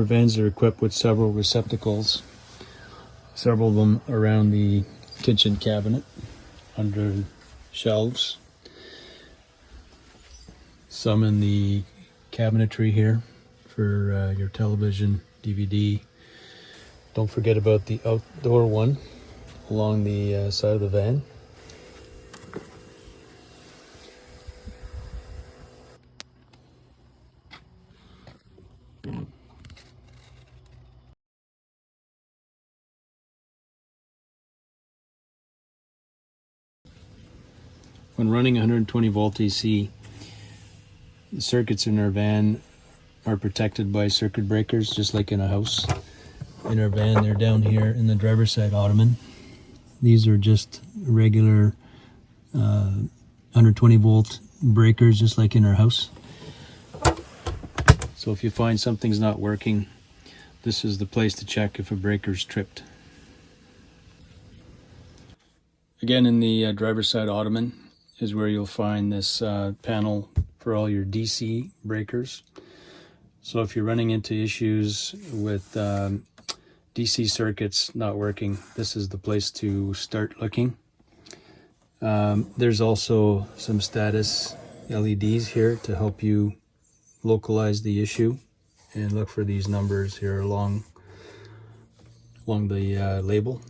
vans are equipped with several receptacles, several of them around the kitchen cabinet, under shelves, some in the cabinetry here for your television, DVD. Don't forget about the outdoor one along the side of the van. When running 120 volt AC, the circuits in our van are protected by circuit breakers, just like in a house. In our van, they're down here in the driver's side ottoman. These are just regular 120 volt breakers, just like in our house. So if you find something's not working, this is the place to check if a breaker's tripped. Again, in the driver's side ottoman is where you'll find this panel for all your DC breakers. So if you're running into issues with DC circuits not working, this is the place to start looking. There's also some status LEDs here to help you localize the issue and look for these numbers here along the label.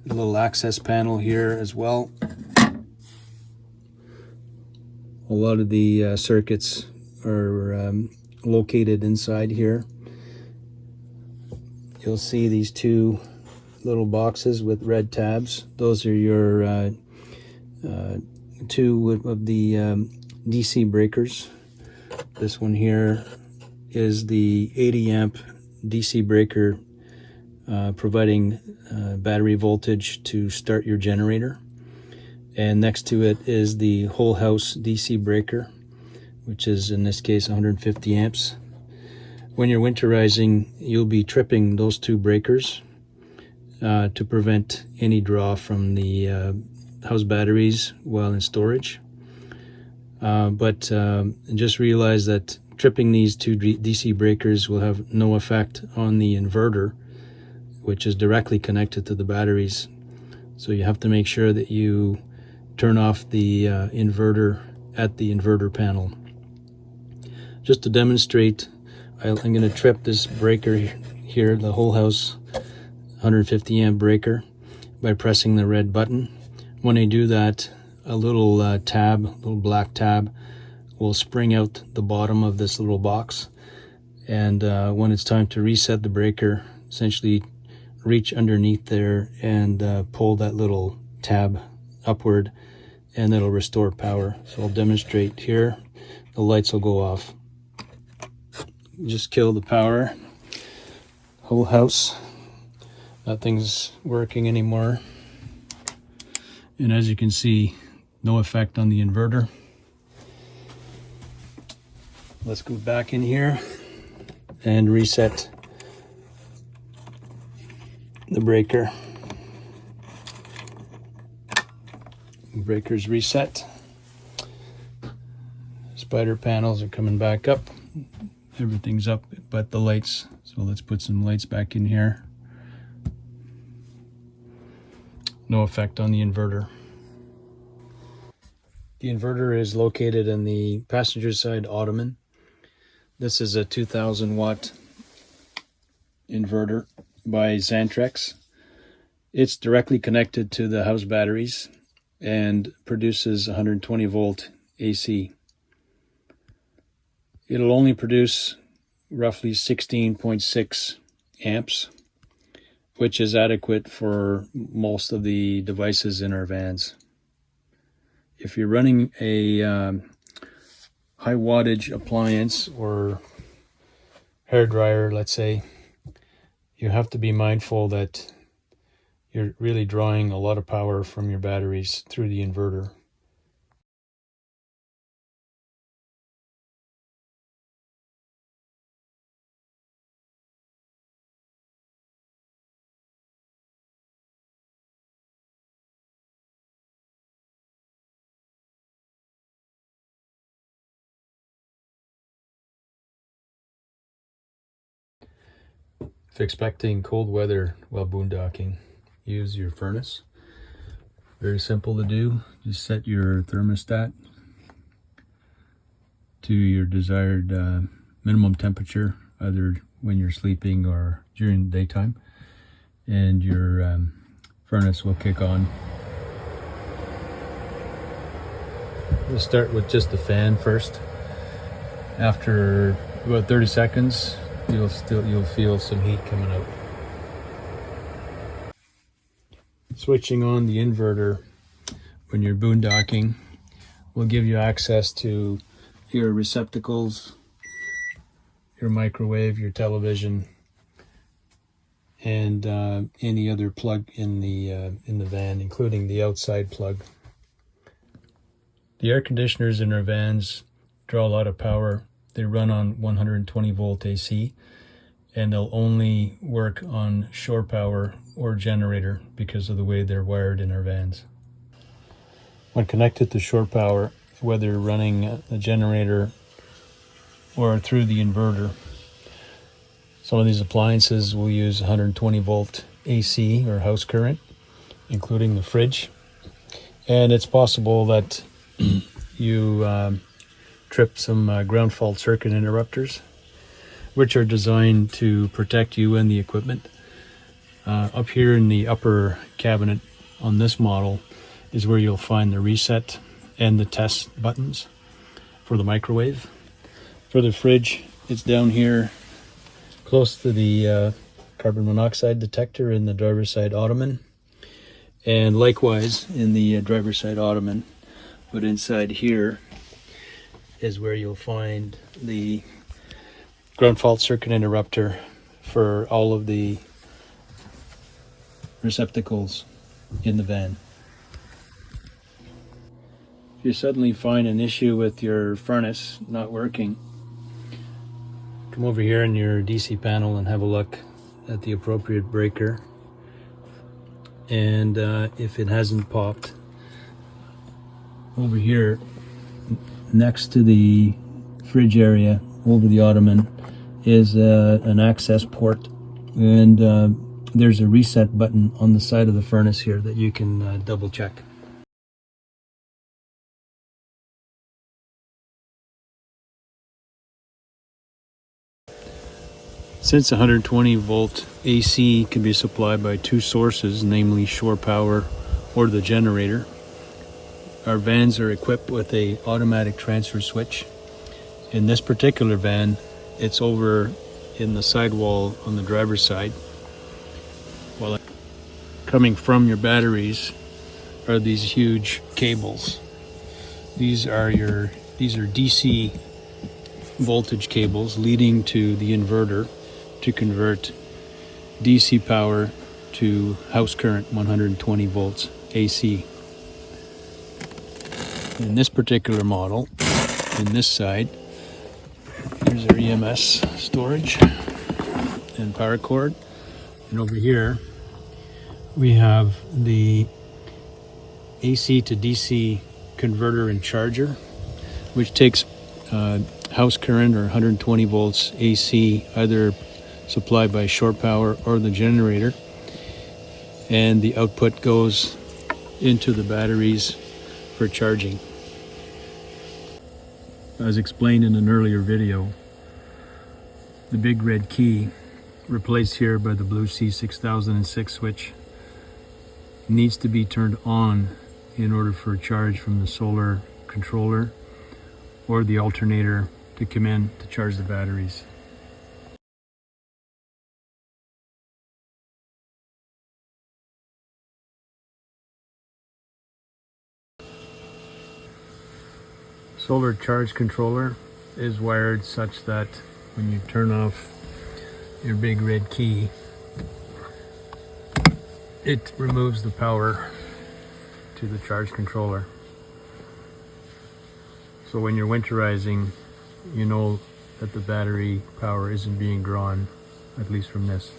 A little access panel here as well. A lot of the circuits are located inside here. You'll see these two little boxes with red tabs. Those are your two of the DC breakers. This one here is the 80 amp DC breaker providing battery voltage to start your generator. And next to it is the whole house DC breaker, which is in this case 150 amps. When you're winterizing, you'll be tripping those two breakers to prevent any draw from the house batteries while in storage. But just realize that tripping these two DC breakers will have no effect on the inverter, which is directly connected to the batteries. So you have to make sure that you turn off the inverter at the inverter panel. Just to demonstrate, I'm going to trip this breaker here, the whole house 150 amp breaker, by pressing the red button. When I do that, a little black tab will spring out the bottom of this little box, and when it's time to reset the breaker, essentially reach underneath there and pull that little tab upward, and it'll restore power. So I'll demonstrate here. The lights will go off. Just kill the power. Whole house, nothing's working anymore. And as you can see, no effect on the inverter. Let's go back in here and reset the breaker. Breaker's reset. Spider panels are coming back up. Everything's up but the lights. So let's put some lights back in here. No effect on the inverter. The inverter is located in the passenger side ottoman. This is a 2000 watt inverter by Xantrex. It's directly connected to the house batteries and produces 120 volt AC. It'll only produce roughly 16.6 amps, which is adequate for most of the devices in our vans. If you're running a high wattage appliance or hair dryer, let's say, you have to be mindful that you're really drawing a lot of power from your batteries through the inverter. If expecting cold weather while boondocking, use your furnace. Very simple to do. Just set your thermostat to your desired minimum temperature, either when you're sleeping or during the daytime, and your furnace will kick on. We'll start with just the fan first. After about 30 seconds, you'll feel some heat coming out. Switching on the inverter when you're boondocking will give you access to your receptacles, your microwave, your television, and any other plug in the van, including the outside plug. The air conditioners in our vans draw a lot of power. They run on 120 volt AC, and they'll only work on shore power or generator because of the way they're wired in our vans. When connected to shore power, whether running a generator or through the inverter, some of these appliances will use 120 volt AC or house current, including the fridge. And it's possible that you trip some ground fault circuit interrupters, which are designed to protect you and the equipment. Up here in the upper cabinet on this model is where you'll find the reset and the test buttons for the microwave. For the fridge, it's down here close to the carbon monoxide detector in the driver's side ottoman, and likewise in the driver's side ottoman. But inside here is where you'll find the ground fault circuit interrupter for all of the receptacles in the van. If you suddenly find an issue with your furnace not working, come over here in your DC panel and have a look at the appropriate breaker. And if it hasn't popped, over here next to the fridge area over the ottoman is an access port, and there's a reset button on the side of the furnace here that you can double check. Since 120 volt AC can be supplied by two sources, namely shore power or the generator, our vans are equipped with a automatic transfer switch. In this particular van, it's over in the sidewall on the driver's side. While coming from your batteries are these huge cables. These are DC voltage cables leading to the inverter to convert DC power to house current 120 volts AC. In this particular model, in this side, here's our EMS storage and power cord. And over here, we have the AC to DC converter and charger, which takes house current or 120 volts AC, either supplied by shore power or the generator, and the output goes into the batteries for charging. As explained in an earlier video, the big red key, replaced here by the blue C6006 switch, needs to be turned on in order for a charge from the solar controller or the alternator to come in to charge the batteries. Solar charge controller is wired such that when you turn off your big red key, it removes the power to the charge controller. So when you're winterizing, you know that the battery power isn't being drawn, at least from this.